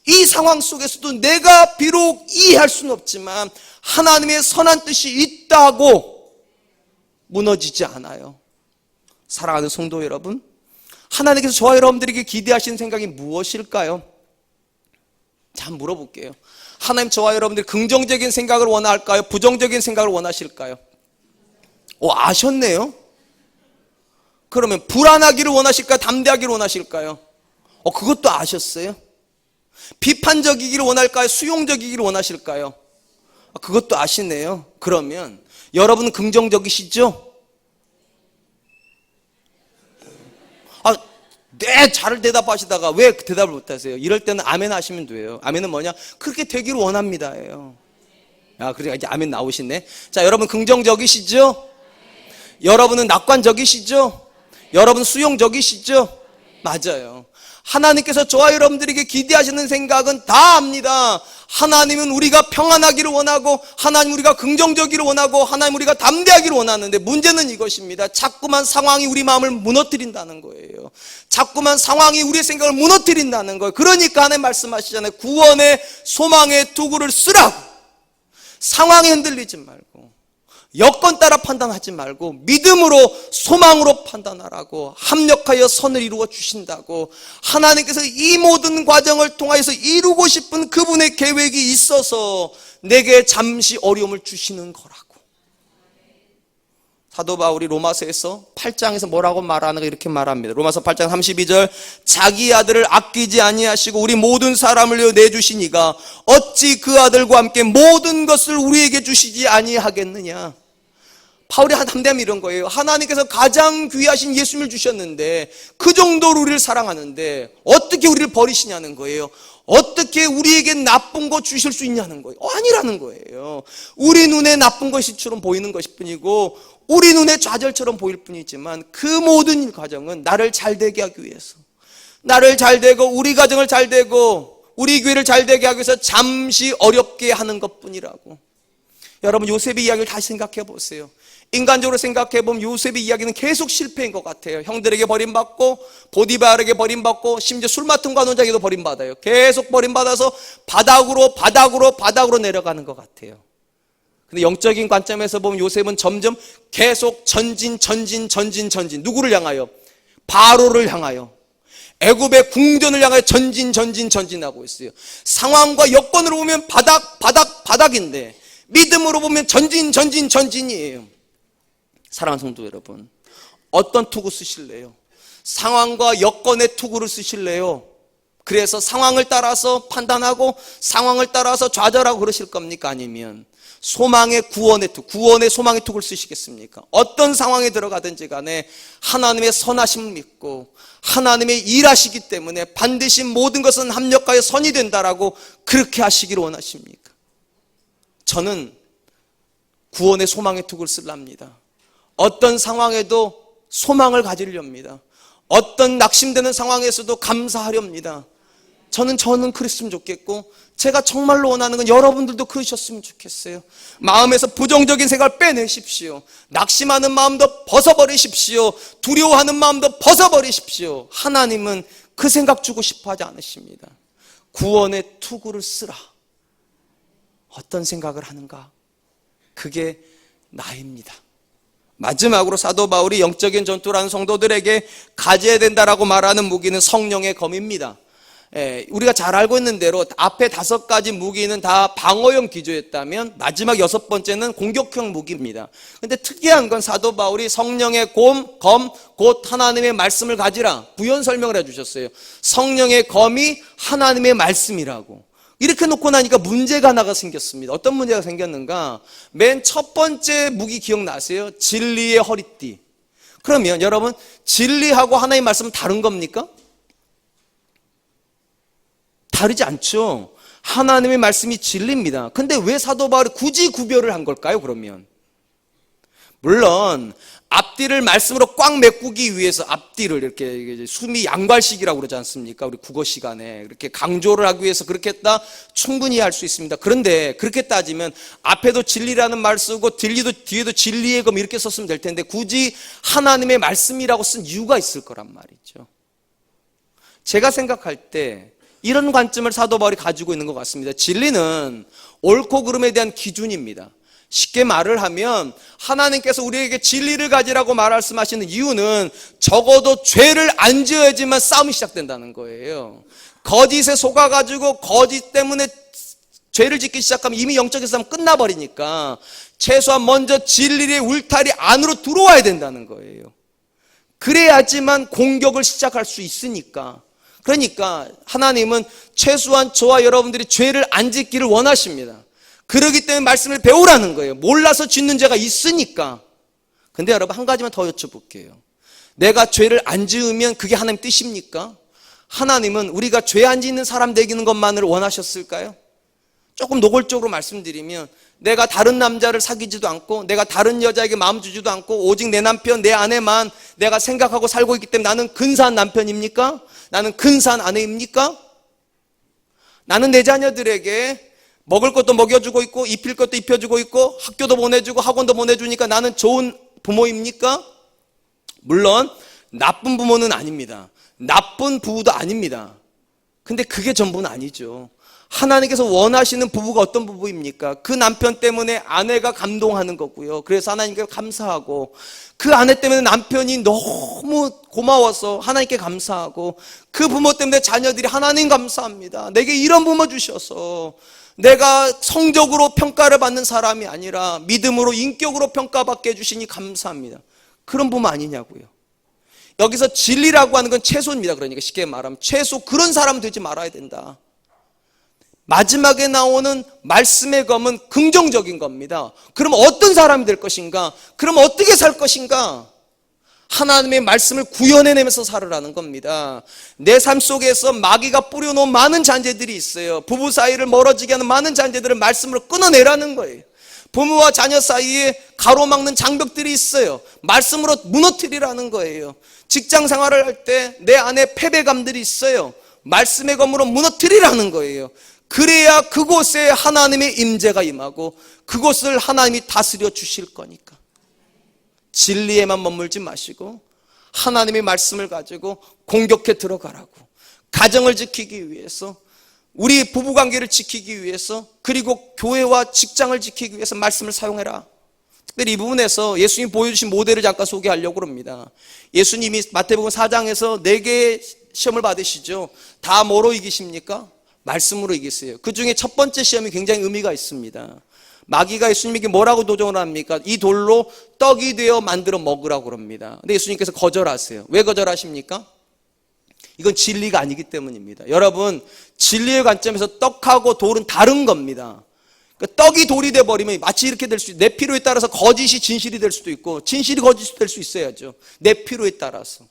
이 상황 속에서도 내가 비록 이해할 수는 없지만 하나님의 선한 뜻이 있다고 무너지지 않아요. 사랑하는 성도 여러분, 하나님께서 저와 여러분들에게 기대하시는 생각이 무엇일까요? 자, 한번 물어볼게요. 하나님 저와 여러분들이 긍정적인 생각을 원할까요? 부정적인 생각을 원하실까요? 아셨네요? 그러면 불안하기를 원하실까요? 담대하기를 원하실까요? 그것도 아셨어요? 비판적이기를 원할까요? 수용적이기를 원하실까요? 그것도 아시네요. 그러면 여러분은 긍정적이시죠? 네, 잘 대답하시다가 왜 대답을 못하세요? 이럴 때는 아멘 하시면 돼요. 아멘은 뭐냐? 그렇게 되기를 원합니다예요. 그러니까 이제 아멘 나오시네. 자, 여러분 긍정적이시죠? 여러분은 낙관적이시죠? 여러분 수용적이시죠? 맞아요. 하나님께서 저와 여러분들에게 기대하시는 생각은 다 압니다. 하나님은 우리가 평안하기를 원하고 하나님 우리가 긍정적이기를 원하고 하나님 우리가 담대하기를 원하는데 문제는 이것입니다. 자꾸만 상황이 우리 마음을 무너뜨린다는 거예요. 자꾸만 상황이 우리의 생각을 무너뜨린다는 거예요. 그러니까 하나님 말씀하시잖아요. 구원의 소망의 투구를 쓰라고. 상황에 흔들리지 말고 여건 따라 판단하지 말고 믿음으로 소망으로 판단하라고. 합력하여 선을 이루어 주신다고. 하나님께서 이 모든 과정을 통하여서 이루고 싶은 그분의 계획이 있어서 내게 잠시 어려움을 주시는 거라고. 사도 바울이 로마서에서 8장에서 뭐라고 말하는가 이렇게 말합니다. 로마서 8장 32절 자기 아들을 아끼지 아니하시고 우리 모든 사람을 위하여 내주시니가 어찌 그 아들과 함께 모든 것을 우리에게 주시지 아니하겠느냐. 바울이 담대함이 이런 거예요. 하나님께서 가장 귀하신 예수님을 주셨는데 그 정도로 우리를 사랑하는데 어떻게 우리를 버리시냐는 거예요. 어떻게 우리에게 나쁜 거 주실 수 있냐는 거예요. 아니라는 거예요. 우리 눈에 나쁜 것처럼 보이는 것일 뿐이고 우리 눈에 좌절처럼 보일 뿐이지만 그 모든 과정은 나를 잘되게 하기 위해서, 나를 잘되고 우리 가정을 잘되고 우리 교회를 잘되게 하기 위해서 잠시 어렵게 하는 것뿐이라고. 여러분 요셉의 이야기를 다시 생각해 보세요. 인간적으로 생각해보면 요셉의 이야기는 계속 실패인 것 같아요. 형들에게 버림받고 보디발에게 버림받고 심지어 술 맡은 관원장에도 버림받아요. 계속 버림받아서 바닥으로 내려가는 것 같아요. 근데 영적인 관점에서 보면 요셉은 점점 계속 전진. 누구를 향하여? 바로를 향하여. 애굽의 궁전을 향하여 전진하고 있어요. 상황과 여건으로 보면 바닥인데 믿음으로 보면 전진이에요. 사랑하는 성도 여러분, 어떤 투구 쓰실래요? 상황과 여건의 투구를 쓰실래요? 그래서 상황을 따라서 판단하고 상황을 따라서 좌절하고 그러실 겁니까? 아니면 소망의 구원의 소망의 투구를 쓰시겠습니까? 어떤 상황에 들어가든지 간에 하나님의 선하심을 믿고 하나님의 일하시기 때문에 반드시 모든 것은 합력하여 선이 된다라고 그렇게 하시기를 원하십니까? 저는 구원의 소망의 투구를 쓰랍니다. 어떤 상황에도 소망을 가지려합니다. 어떤 낙심되는 상황에서도 감사하렵니다. 저는 그랬으면 좋겠고 제가 정말로 원하는 건 여러분들도 그러셨으면 좋겠어요. 마음에서 부정적인 생각을 빼내십시오. 낙심하는 마음도 벗어버리십시오. 두려워하는 마음도 벗어버리십시오. 하나님은 그 생각 주고 싶어 하지 않으십니다. 구원의 투구를 쓰라. 어떤 생각을 하는가? 그게 나입니다. 마지막으로 사도 바울이 영적인 전투라는 성도들에게 가져야 된다라고 말하는 무기는 성령의 검입니다. 우리가 잘 알고 있는 대로 앞에 5가지 무기는 다 방어형 기조였다면 마지막 6번째는 공격형 무기입니다. 근데 특이한 건 사도 바울이 성령의 검, 곧 하나님의 말씀을 가지라 부연 설명을 해주셨어요. 성령의 검이 하나님의 말씀이라고. 이렇게 놓고 나니까 문제가 하나가 생겼습니다. 어떤 문제가 생겼는가? 맨 첫 번째 무기 기억나세요? 진리의 허리띠. 그러면 여러분, 진리하고 하나님의 말씀은 다른 겁니까? 다르지 않죠. 하나님의 말씀이 진리입니다. 근데 왜 사도 바울이 굳이 구별을 한 걸까요, 그러면? 물론 앞뒤를 말씀으로 꽉 메꾸기 위해서 앞뒤를 이렇게 수미 양괄식이라고 그러지 않습니까? 우리 국어 시간에 이렇게 강조를 하기 위해서 그렇게 했다 충분히 할 수 있습니다. 그런데 그렇게 따지면 앞에도 진리라는 말 쓰고 뒤에도 진리의 검 이렇게 썼으면 될 텐데 굳이 하나님의 말씀이라고 쓴 이유가 있을 거란 말이죠. 제가 생각할 때 이런 관점을 사도 바울이 가지고 있는 것 같습니다. 진리는 옳고 그름에 대한 기준입니다. 쉽게 말을 하면 하나님께서 우리에게 진리를 가지라고 말씀하시는 이유는 적어도 죄를 안 지어야지만 싸움이 시작된다는 거예요. 거짓에 속아가지고 거짓 때문에 죄를 짓기 시작하면 이미 영적인 싸움 끝나버리니까 최소한 먼저 진리의 울타리 안으로 들어와야 된다는 거예요. 그래야지만 공격을 시작할 수 있으니까. 그러니까 하나님은 최소한 저와 여러분들이 죄를 안 짓기를 원하십니다. 그러기 때문에 말씀을 배우라는 거예요. 몰라서 짓는 죄가 있으니까. 근데 여러분 한 가지만 더 여쭤볼게요. 내가 죄를 안 지으면 그게 하나님 뜻입니까? 하나님은 우리가 죄 안 짓는 사람 되기는 것만을 원하셨을까요? 조금 노골적으로 말씀드리면 내가 다른 남자를 사귀지도 않고 내가 다른 여자에게 마음 주지도 않고 오직 내 남편, 내 아내만 내가 생각하고 살고 있기 때문에 나는 근사한 남편입니까? 나는 근사한 아내입니까? 나는 내 자녀들에게 먹을 것도 먹여주고 있고 입힐 것도 입혀주고 있고 학교도 보내주고 학원도 보내주니까 나는 좋은 부모입니까? 물론 나쁜 부모는 아닙니다. 나쁜 부부도 아닙니다. 근데 그게 전부는 아니죠. 하나님께서 원하시는 부부가 어떤 부부입니까? 그 남편 때문에 아내가 감동하는 거고요. 그래서 하나님께 감사하고 그 아내 때문에 남편이 너무 고마워서 하나님께 감사하고 그 부모 때문에 자녀들이 하나님 감사합니다. 내게 이런 부모 주셔서 내가 성적으로 평가를 받는 사람이 아니라 믿음으로 인격으로 평가받게 해주시니 감사합니다. 그런 부모 아니냐고요. 여기서 진리라고 하는 건 최소입니다. 그러니까 쉽게 말하면 최소 그런 사람 되지 말아야 된다. 마지막에 나오는 말씀의 검은 긍정적인 겁니다. 그럼 어떤 사람이 될 것인가? 그럼 어떻게 살 것인가? 하나님의 말씀을 구현해내면서 살으라는 겁니다. 내 삶 속에서 마귀가 뿌려놓은 많은 잔재들이 있어요. 부부 사이를 멀어지게 하는 많은 잔재들을 말씀으로 끊어내라는 거예요. 부모와 자녀 사이에 가로막는 장벽들이 있어요. 말씀으로 무너뜨리라는 거예요. 직장 생활을 할 때 내 안에 패배감들이 있어요. 말씀의 검으로 무너뜨리라는 거예요. 그래야 그곳에 하나님의 임재가 임하고 그곳을 하나님이 다스려 주실 거니까. 진리에만 머물지 마시고 하나님의 말씀을 가지고 공격해 들어가라고. 가정을 지키기 위해서, 우리 부부관계를 지키기 위해서, 그리고 교회와 직장을 지키기 위해서 말씀을 사용해라. 특별히 이 부분에서 예수님이 보여주신 모델을 잠깐 소개하려고 합니다. 예수님이 마태복음 4장에서 4개의 시험을 받으시죠. 다 뭐로 이기십니까? 말씀으로 이기세요. 그 중에 첫 번째 시험이 굉장히 의미가 있습니다. 마귀가 예수님에게 뭐라고 도전을 합니까? 이 돌로 떡이 되어 만들어 먹으라고 합니다. 근데 예수님께서 거절하세요. 왜 거절하십니까? 이건 진리가 아니기 때문입니다. 여러분, 진리의 관점에서 떡하고 돌은 다른 겁니다. 그러니까 떡이 돌이 돼버리면 마치 이렇게 될 수 있어요. 내 필요에 따라서 거짓이 진실이 될 수도 있고 진실이 거짓이 될 수 있어야죠. 내 필요에 따라서.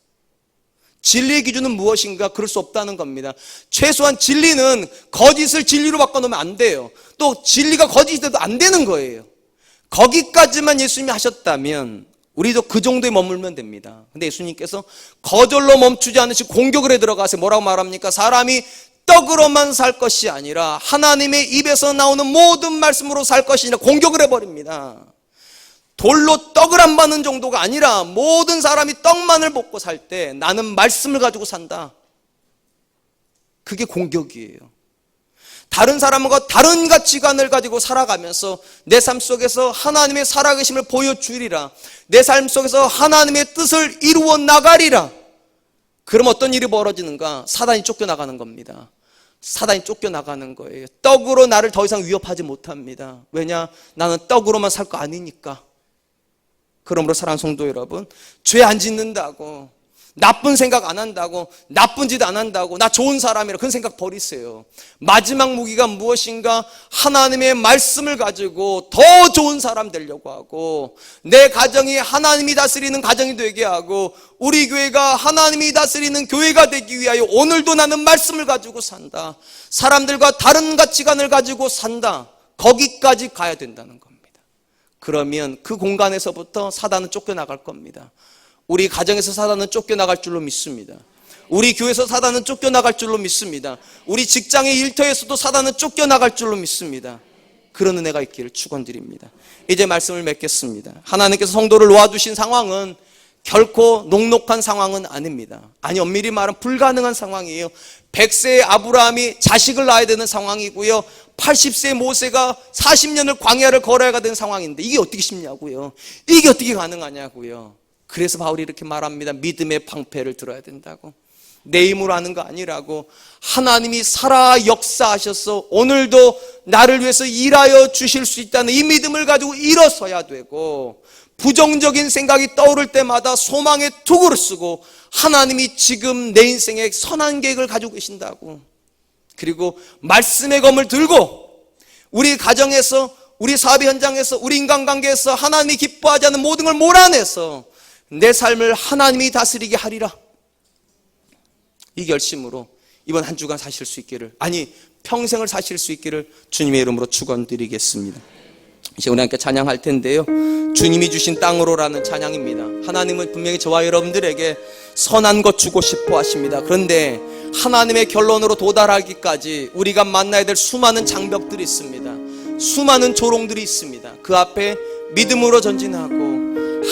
진리의 기준은 무엇인가? 그럴 수 없다는 겁니다. 최소한 진리는 거짓을 진리로 바꿔놓으면 안 돼요. 또 진리가 거짓이 돼도 안 되는 거예요. 거기까지만 예수님이 하셨다면 우리도 그 정도에 머물면 됩니다. 근데 예수님께서 거절로 멈추지 않으시고 공격을 해 들어가세요. 뭐라고 말합니까? 사람이 떡으로만 살 것이 아니라 하나님의 입에서 나오는 모든 말씀으로 살 것이 아니라 공격을 해버립니다. 돌로 떡을 안 받는 정도가 아니라 모든 사람이 떡만을 먹고 살 때 나는 말씀을 가지고 산다. 그게 공격이에요. 다른 사람과 다른 가치관을 가지고 살아가면서 내 삶 속에서 하나님의 살아계심을 보여주리라. 내 삶 속에서 하나님의 뜻을 이루어 나가리라. 그럼 어떤 일이 벌어지는가? 사단이 쫓겨나가는 겁니다. 사단이 쫓겨나가는 거예요. 떡으로 나를 더 이상 위협하지 못합니다. 왜냐? 나는 떡으로만 살 거 아니니까. 그러므로 사랑하는 성도 여러분, 죄 안 짓는다고, 나쁜 생각 안 한다고, 나쁜 짓 안 한다고, 나 좋은 사람이라 그런 생각 버리세요. 마지막 무기가 무엇인가? 하나님의 말씀을 가지고 더 좋은 사람 되려고 하고, 내 가정이 하나님이 다스리는 가정이 되게 하고, 우리 교회가 하나님이 다스리는 교회가 되기 위하여 오늘도 나는 말씀을 가지고 산다. 사람들과 다른 가치관을 가지고 산다. 거기까지 가야 된다는 겁니다. 그러면 그 공간에서부터 사단은 쫓겨나갈 겁니다. 우리 가정에서 사단은 쫓겨나갈 줄로 믿습니다. 우리 교회에서 사단은 쫓겨나갈 줄로 믿습니다. 우리 직장의 일터에서도 사단은 쫓겨나갈 줄로 믿습니다. 그런 은혜가 있기를 축원드립니다. 이제 말씀을 맺겠습니다. 하나님께서 성도를 놓아두신 상황은 결코 녹록한 상황은 아닙니다. 아니, 엄밀히 말하면 불가능한 상황이에요. 100세의 아브라함이 자식을 낳아야 되는 상황이고요, 80세 모세가 40년을 광야를 걸어야 되는 상황인데 이게 어떻게 쉽냐고요. 이게 어떻게 가능하냐고요. 그래서 바울이 이렇게 말합니다. 믿음의 방패를 들어야 된다고. 내 힘으로 하는 거 아니라고. 하나님이 살아 역사하셔서 오늘도 나를 위해서 일하여 주실 수 있다는 이 믿음을 가지고 일어서야 되고, 부정적인 생각이 떠오를 때마다 소망의 투구를 쓰고 하나님이 지금 내 인생에 선한 계획을 가지고 계신다고. 그리고 말씀의 검을 들고 우리 가정에서, 우리 사업 현장에서, 우리 인간관계에서 하나님이 기뻐하지 않는 모든 걸 몰아내서 내 삶을 하나님이 다스리게 하리라. 이 결심으로 이번 한 주간 사실 수 있기를, 아니 평생을 사실 수 있기를 주님의 이름으로 축원드리겠습니다. 이제 우리 함께 찬양할 텐데요, 주님이 주신 땅으로라는 찬양입니다. 하나님은 분명히 저와 여러분들에게 선한 것 주고 싶어 하십니다. 그런데 하나님의 결론으로 도달하기까지 우리가 만나야 될 수많은 장벽들이 있습니다. 수많은 조롱들이 있습니다. 그 앞에 믿음으로 전진하고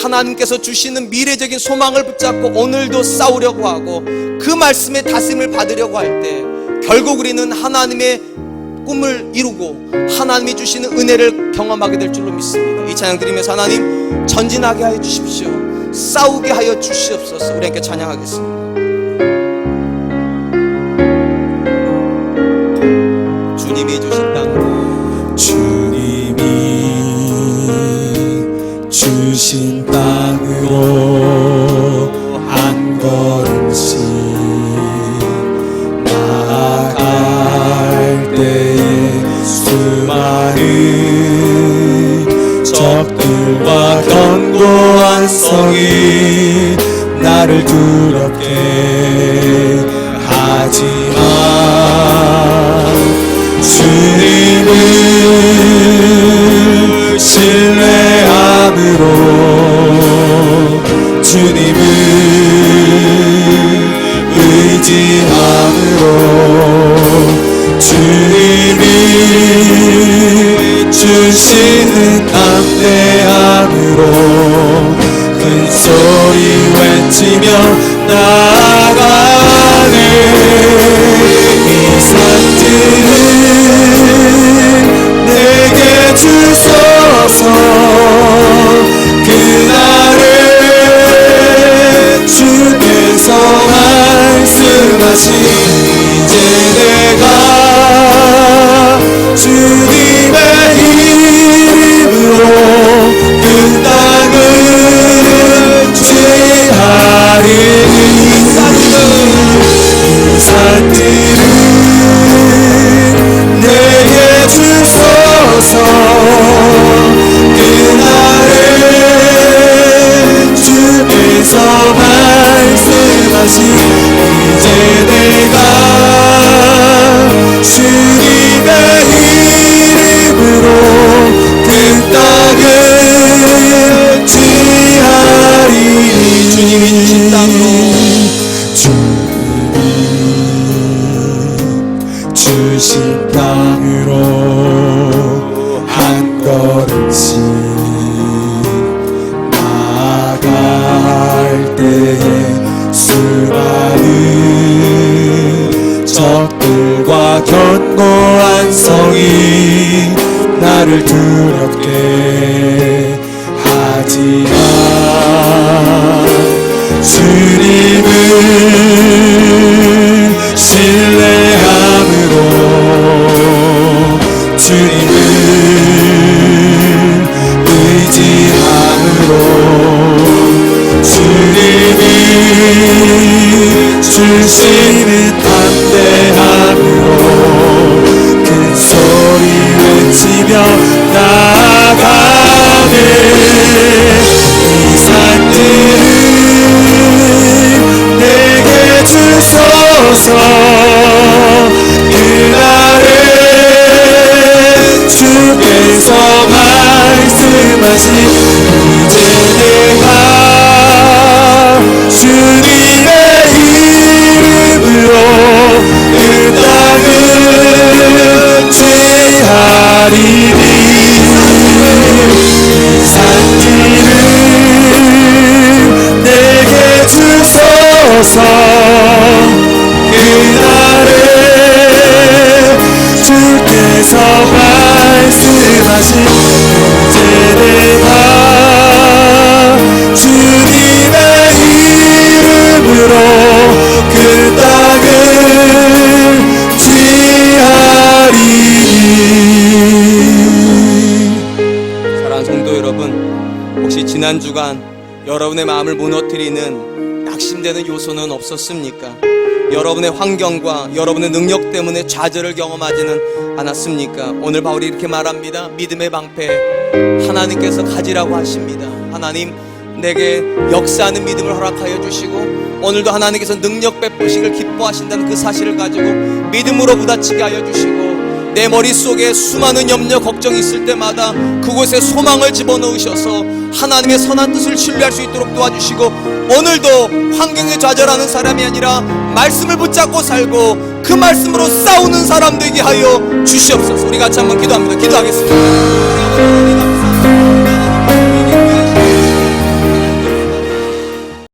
하나님께서 주시는 미래적인 소망을 붙잡고 오늘도 싸우려고 하고 그 말씀의 다스림을 받으려고 할 때 결국 우리는 하나님의 꿈을 이루고 하나님이 주시는 은혜를 경험하게 될 줄로 믿습니다. 이 찬양 드리면서 하나님 전진하게 하여 주십시오. 싸우게 하여 주시옵소서. 우리 함께 찬양하겠습니다. 주님이 주신 땅으로, 주님이 주신 땅으로 한 걸음씩 나아갈 때에 수많은 적들과 견고한 성이 나를 두렵게 하지만 주님을 신뢰함으로, 주님을 의지함으로, 주님이 주시는 담대함으로 큰 소리 외치며 나아가네. 이 산들을 내게 주소서. 그날에 주께서 말씀하신 이제 내가 주님의 이름으로 그 땅을 취하리니 이 산들을 나를 두렵게 하지만 주님은 신뢰함으로 주님은 의지함으로 주님이 주시는 담대함으로 큰 소리 외치며 나아가네. 이 산들은 내게 주소서. 그날에 주께서 말씀하신 이제 내가 주님의 이름으로 그 땅을 취하리니 산길을 내게 주소서. 그날에 주께서 말씀하신 이제 내가 주님의 이름으로 그 땅을 취하리니. 사랑하는 성도 여러분, 혹시 지난 주간 여러분의 마음을 무너뜨리는 낙심되는 요소는 없었습니까? 여러분의 환경과 여러분의 능력 때문에 좌절을 경험하지는 않았습니까? 오늘 바울이 이렇게 말합니다. 믿음의 방패 하나님께서 가지라고 하십니다. 하나님, 내게 역사하는 믿음을 허락하여 주시고 오늘도 하나님께서 능력 베푸시기를 기뻐하신다는 그 사실을 가지고 믿음으로 부딪히게 하여 주시고, 내 머릿속에 수많은 염려 걱정이 있을 때마다 그곳에 소망을 집어넣으셔서 하나님의 선한 뜻을 신뢰할 수 있도록 도와주시고, 오늘도 환경에 좌절하는 사람이 아니라 말씀을 붙잡고 살고 그 말씀으로 싸우는 사람 되게 하여 주시옵소서. 우리 같이 한번 기도합니다. 기도하겠습니다.